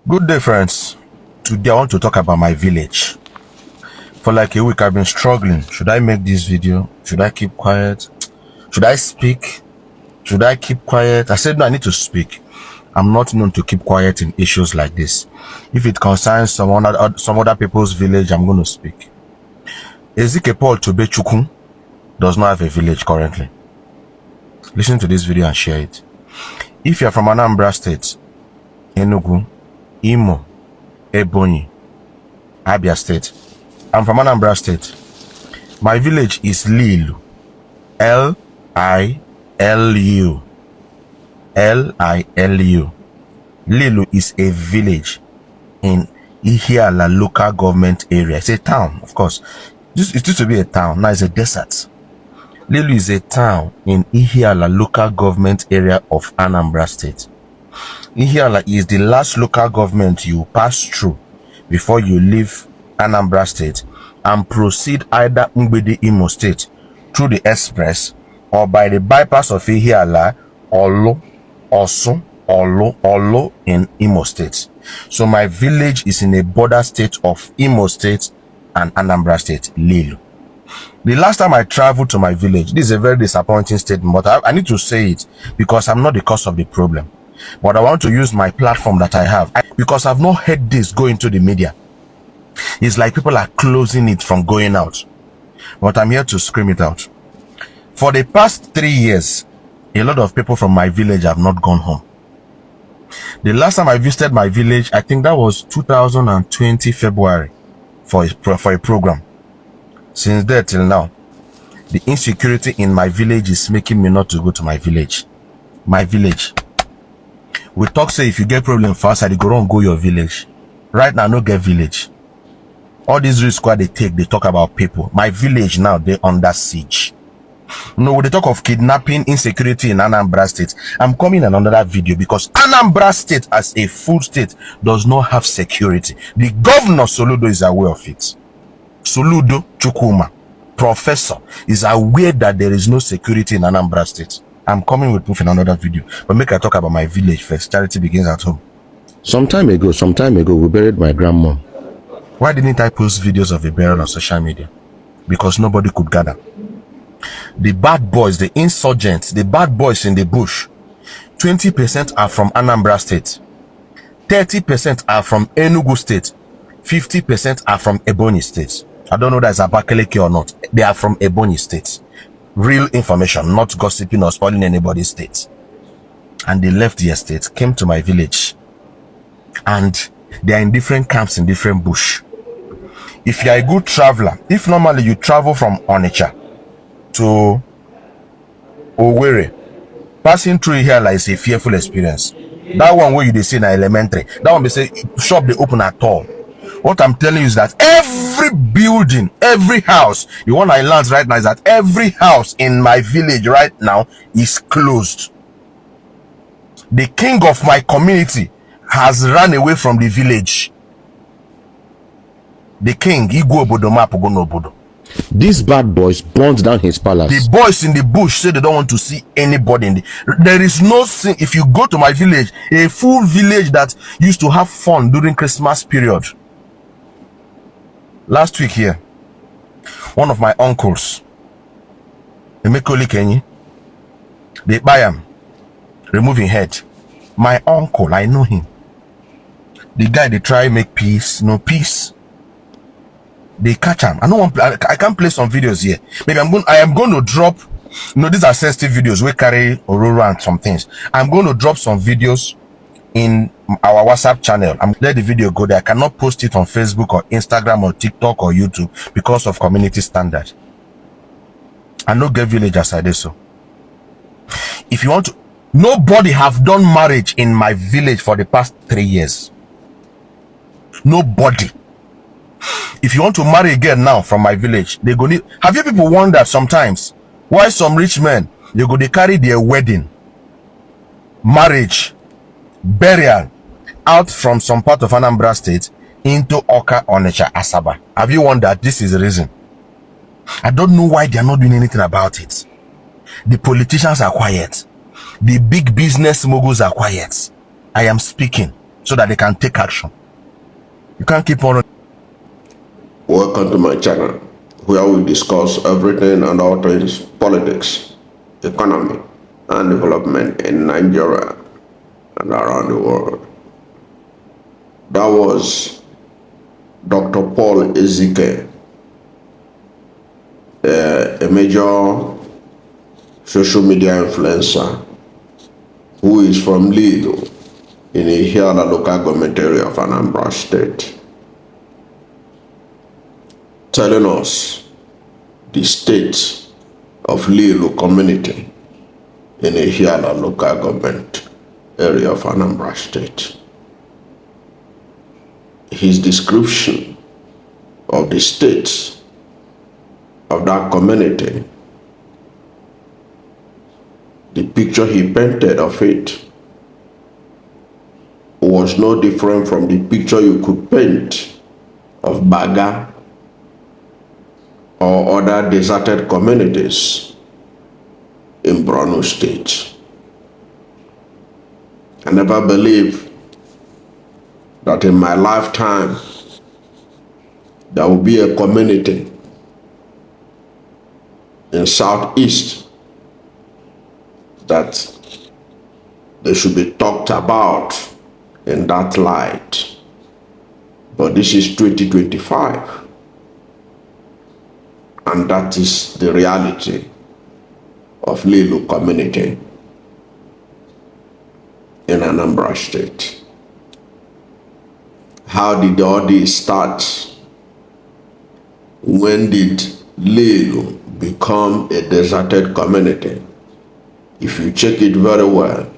Good day, friends. Today I want to talk about my village. For like a week I've been struggling. Should I make this video? Should I keep quiet? Should I speak? Should I keep quiet? I said no, I need to speak. I'm not known to keep quiet in issues like this. If it concerns some other people's village, I'm going to speak. Ezike Chukwu does not have a village currently. Listen to this video and share it. If you're from Anambra State, Enugu, Imo, Ebonyi, Abia State. I'm from Anambra State. My village is Lilu. L-I-L-U. L-I-L-U. Lilu is a village in Ihiala local government area. It's a town, of course. It used to be a town. Now it's a desert. Lilu is a town in Ihiala local government area of Anambra State. Ihiala is the last local government you pass through before you leave Anambra State and proceed either Mbedi Imo State through the express or by the bypass of Ihiala or Olo in Imo State. So my village is in a border state of Imo State and Anambra State, Lilu. The last time I traveled to my village, this is a very disappointing statement, but I need to say it because I'm not the cause of the problem. But I want to use my platform that I have because I've not heard this go into the media. It's like people are closing it from going out. But I'm here to scream it out. For the past 3 years, a lot of people from my village have not gone home. The last time I visited my village, I think that was 2020 February for a program. Since then till now, the insecurity in my village is making me not to go to my village. My village. We talk say if you get problem fast, you go and go your village. Right now, no get village. All these risks they take, they talk about people. My village now, they under siege. No, when they talk of kidnapping, insecurity in Anambra State, I'm coming in another video because Anambra State as a full state does not have security. The Governor Soludo is aware of it. Soludo Chukwuma, professor, is aware that there is no security in Anambra State. I'm coming with proof in another video, but make I talk about my village first. Charity begins at home. Some time ago, we buried my grandmom. Why didn't I post videos of the burial on social media? Because nobody could gather. The bad boys, the insurgents, the bad boys in the bush, 20% are from Anambra State, 30% are from Enugu State, 50% are from Ebonyi State. I don't know that's Abakaliki or not. They are from Ebonyi State. Real information, not gossiping or spoiling anybody's state. And they left the estate, came to my village, and they are in different camps in different bush. If you are a good traveler, if normally you travel from Onitsha to Owerri, passing through here is a fearful experience. That one where you see in elementary, that one they say shop they open at all. What I'm telling you is that every building, every house, the one I learned right now is that every house in my village right now is closed. The king of my community has run away from the village. The king, these bad boys burned down his palace. The boys in the bush say they don't want to see anybody in the... There is no sin. If you go to my village, a full village that used to have fun during Christmas period. Last week here, one of my uncles, Emekoli Kenyi, they buy him, removing head. My uncle, I know him. The guy, they try make peace, no peace. They catch him. I can't play some videos here. Maybe I am going to drop, these are sensitive videos. We carry Aurora and some things. I'm going to drop some videos in our WhatsApp channel. I'm let the video go there. I cannot post it on Facebook or Instagram or TikTok or YouTube because of community standard. I no get village as I do so. If you want to, nobody have done marriage in my village for the past 3 years. Nobody. If you want to marry again now from my village, they go need. Have you people wondered sometimes why some rich men they carry their wedding, marriage, burial out from some part of Anambra State into Oka, Onitsha, Asaba? Have you wondered? This is the reason. I don't know why they are not doing anything about it. The politicians are quiet. The big business moguls are quiet. I am speaking. so that they can take action. You can't keep on. Welcome to my channel, where we discuss everything and all things politics, economy, and development in Nigeria and around the world. That was Dr. Paul Ezike, a major social media influencer who is from Lilu in Ihiala local government area of Anambra State, telling us the state of Lilu community in Ihiala local government area of Anambra State. His description of the state of that community, the picture he painted of it, was no different from the picture you could paint of Baga or other deserted communities in Borno State. I never believed that in my lifetime there will be a community in Southeast that they should be talked about in that light. But this is 2025, and that is the reality of Lilu community in Anambra State. How did all this start? When did Lilu become a deserted community? If you check it very well,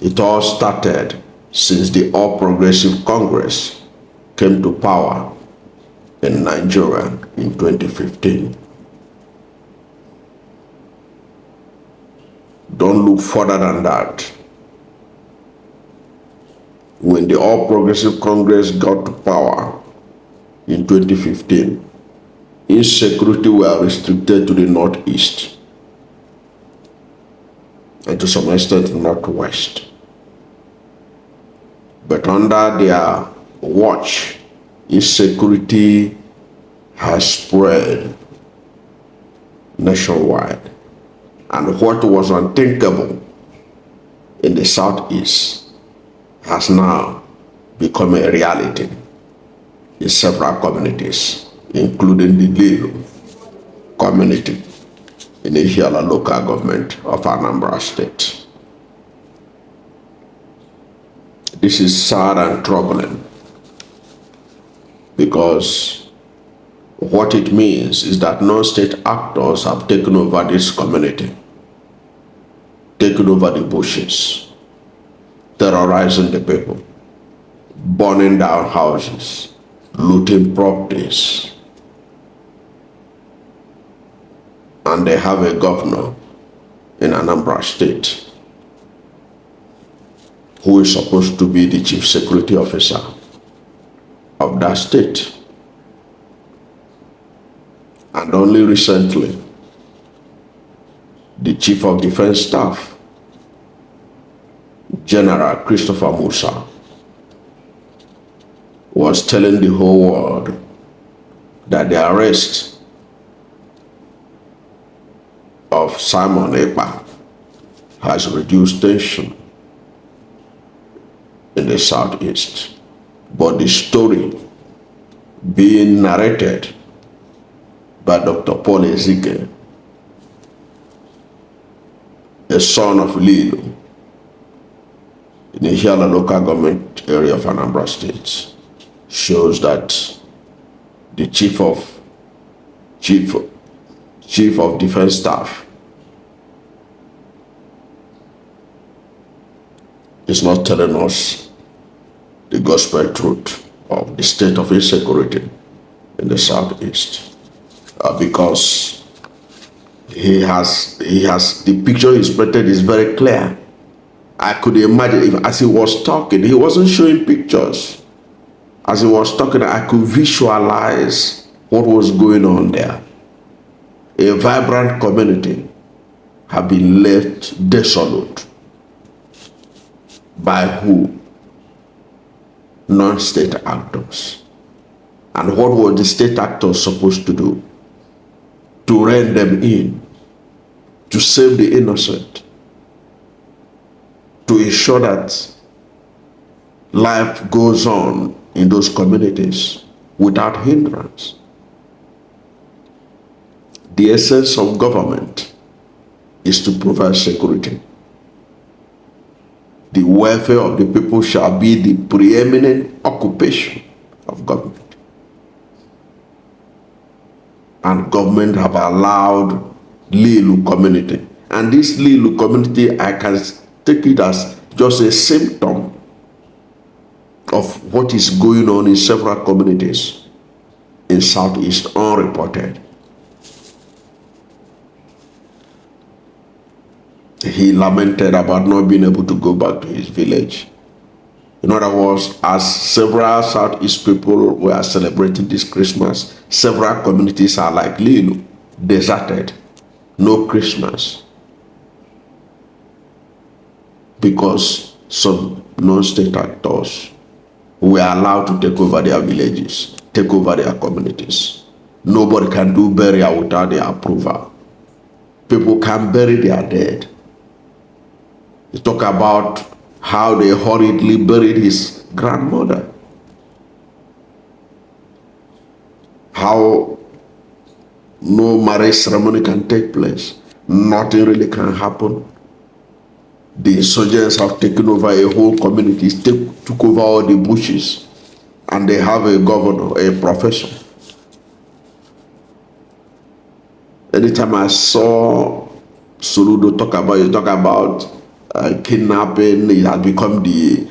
it all started since the All Progressive Congress came to power in Nigeria in 2015. Don't look further than that. When the All Progressive Congress got to power in 2015, insecurity were restricted to the Northeast and to some extent the Northwest. But under their watch, insecurity has spread nationwide. And what was unthinkable in the Southeast has now become a reality in several communities, including the Lilu community in the Ihiala local government of Anambra State. This is sad and troubling, because what it means is that non-state actors have taken over this community, taken over the bushes, terrorizing the people, burning down houses, looting properties. And they have a governor in Anambra State who is supposed to be the chief security officer of that state. And only recently, the chief of defense staff, General Christopher Musa, was telling the whole world that the arrest of Simon Ekpa has reduced tension in the Southeast. But the story being narrated by Dr. Paul Ezike, a son of Lilu, in the Ihiala local government area of Anambra State, shows that the chief of defense staff is not telling us the gospel truth of the state of insecurity in the Southeast, because the picture he's painted is very clear. I could imagine if, as he was talking, he wasn't showing pictures. As he was talking, I could visualize what was going on there. A vibrant community had been left desolate. By who? non-state actors. And what were the state actors supposed to do? To rein them in, to save the innocent, to ensure that life goes on in those communities without hindrance. The essence of government is to provide security. The welfare of the people shall be the preeminent occupation of government. And government have allowed Lilu community. And this Lilu community, I can take it as just a symptom of what is going on in several communities in Southeast unreported. He lamented about not being able to go back to his village. In other words, as several Southeast people were celebrating this Christmas, several communities are like Lilu, deserted, no Christmas. Because some non-state actors were allowed to take over their villages, take over their communities. Nobody can do burial without their approval. People can bury their dead. He talk about how they hurriedly buried his grandmother. How no marriage ceremony can take place. Nothing really can happen. The insurgents have taken over a whole community, took over all the bushes, and they have a governor, a professor. Anytime I saw Soludo talk about kidnapping, it has become the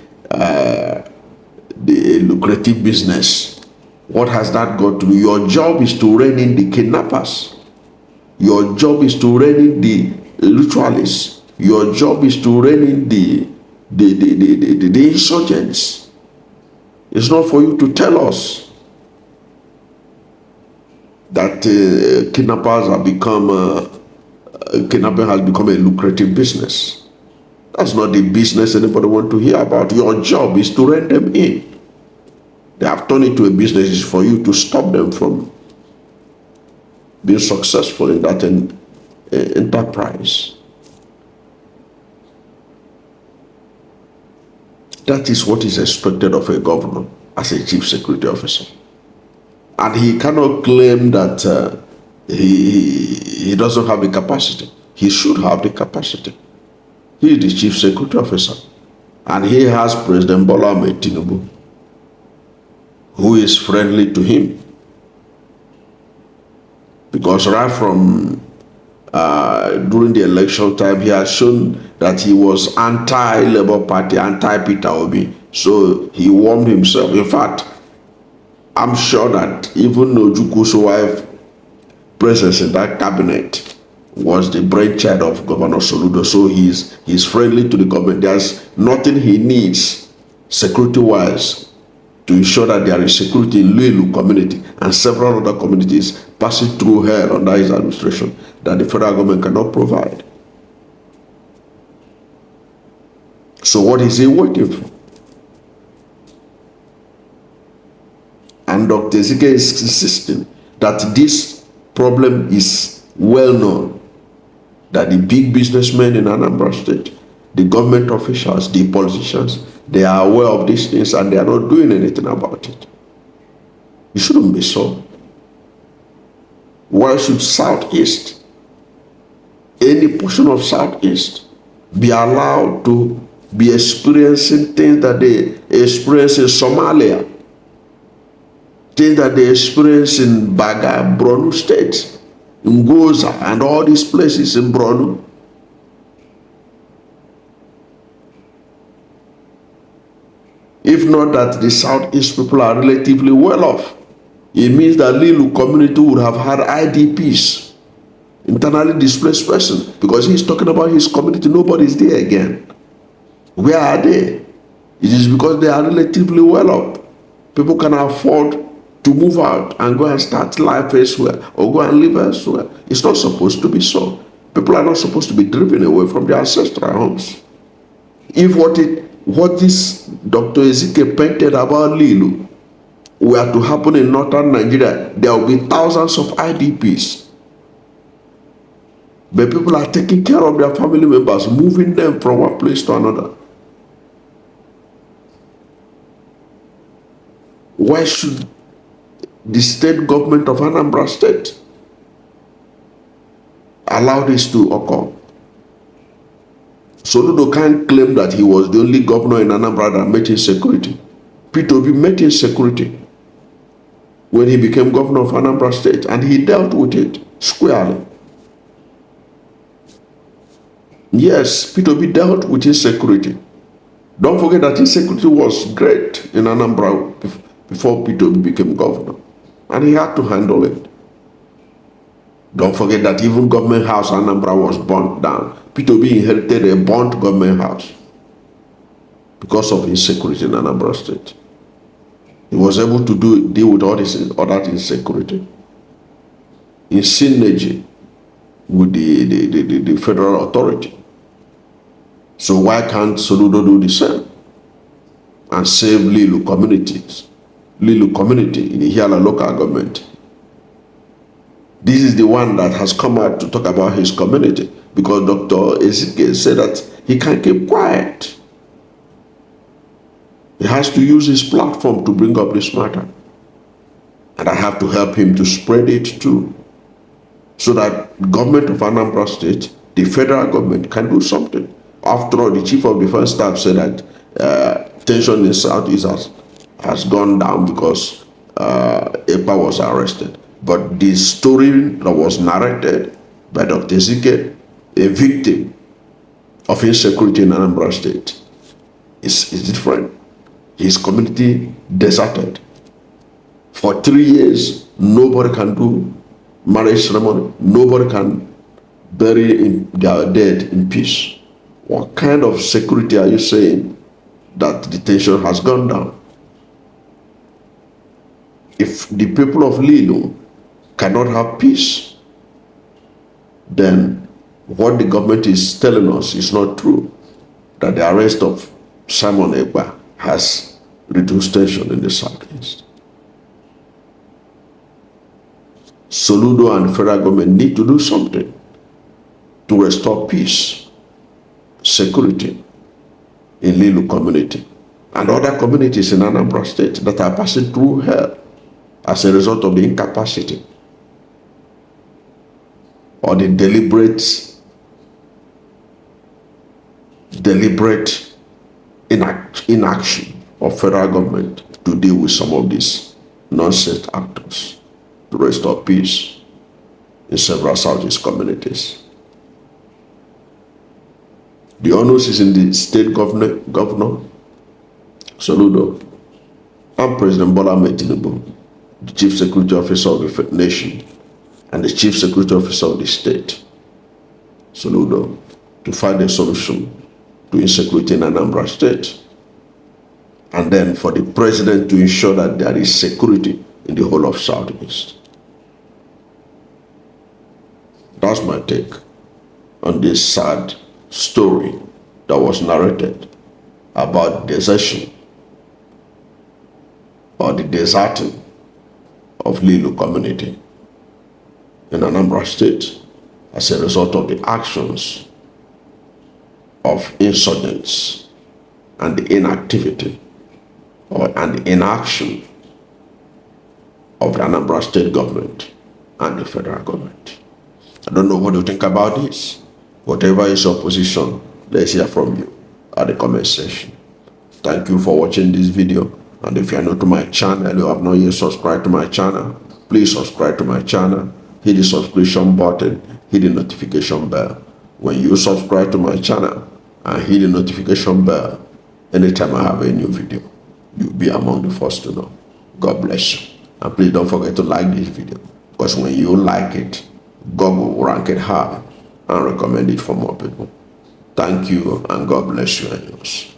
lucrative business. What has that got to do? Your job is to rein in the kidnappers. Your job is to rein in the ritualists. Your job is to rein in the insurgents. It's not for you to tell us that kidnappers have become kidnapping has become a lucrative business. That's not the business anybody want to hear about. Your job is to rein them in. They have turned it to a business. It's for you to stop them from being successful in that enterprise. That is what is expected of a governor as a chief security officer. And he cannot claim that he doesn't have the capacity. He should have the capacity. He is the chief security officer. And he has President Bola Tinubu, who is friendly to him. Because right from during the election time, he has shown that he was anti-Labour Party, anti-Peter Obi. So he warmed himself. In fact, I'm sure that even Ojukwu's wife presence in that cabinet was the brainchild of Governor Soludo. So he's friendly to the government. There's nothing he needs security-wise to ensure that there is security in Lilu community and several other communities passing through hell under his administration that the federal government cannot provide. So what is he waiting for? And Dr. Ezike is insisting that this problem is well known, that the big businessmen in Anambra State, the government officials, the politicians, they are aware of these things and they are not doing anything about it. It shouldn't be so. Why should Southeast, any portion of Southeast, be allowed to be experiencing things that they experience in Somalia, things that they experience in Baga, Borno State, in Goza, and all these places in Borno? If not that the Southeast people are relatively well off, it means that Lilu community would have had IDPs, internally displaced person, because he's talking about his community. Nobody's there again. Where are they? It is because they are relatively well off. People can afford to move out and go and start life elsewhere or go and live elsewhere. It's not supposed to be so. People are not supposed to be driven away from their ancestral homes. If what what this Dr. Ezike painted about Lilu were to happen in northern Nigeria, there will be thousands of IDPs. But people are taking care of their family members, moving them from one place to another. Why should the state government of Anambra State allow this to occur? Soludo can't claim that he was the only governor in Anambra that met insecurity. P2B met insecurity when he became governor of Anambra State, and he dealt with it squarely. Yes, P2B dealt with insecurity. Don't forget that insecurity was great in Anambra before P2B became governor, and he had to handle it. Don't forget that even government house Anambra was burnt down. P2B inherited a burnt government house because of insecurity in Anambra State. He was able to deal with all that insecurity in synergy with the federal authority. So why can't Soludo do the same and save Lilu communities? Lilu community in Ihiala local government. This is the one that has come out to talk about his community, because Dr. Ezike said that he can't keep quiet. He has to use his platform to bring up this matter. And I have to help him to spread it too, so that the government of Anambra State, the federal government, can do something. After all, the chief of defense staff said that tension in Southeast has gone down because EPA was arrested. But the story that was narrated by Dr. Ezike, a victim of insecurity in Anambra State, is different. His community deserted. For 3 years, nobody can do marriage ceremony. Nobody can bury their dead in peace. What kind of security are you saying that the tension has gone down? If the people of Lilu cannot have peace, then what the government is telling us is not true, that the arrest of Simon Ekpa has reduced tension in the Southeast. Soludo and the federal government need to do something to restore peace, security in Lilu community and other communities in Anambra State that are passing through hell as a result of the incapacity or the deliberate inaction of federal government to deal with some of these nonsense actors to restore peace in several Southeast communities. The onus is in the state governor Soludo and President Bola Tinubu, the Chief Security Officer of the nation and the Chief Security Officer of the state, Soludo, to find a solution to insecurity in Anambra State, and then for the president to ensure that there is security in the whole of Southeast. That's my take on this sad story that was narrated about desertion or the deserting of Lilu community in Anambra State as a result of the actions of insurgents and the inactivity and the inaction of the Anambra State government and the federal government. I don't know what you think about this. Whatever is your position, let's hear from you at the comment section. Thank you for watching this video. And if you are new to my channel, you have not yet subscribed to my channel, please subscribe to my channel. Hit the subscription button, hit the notification bell. When you subscribe to my channel and hit the notification bell, anytime I have a new video, you'll be among the first to know. God bless you. And please don't forget to like this video, because when you like it, Google will rank it high and recommend it for more people. Thank you, and God bless you and yours.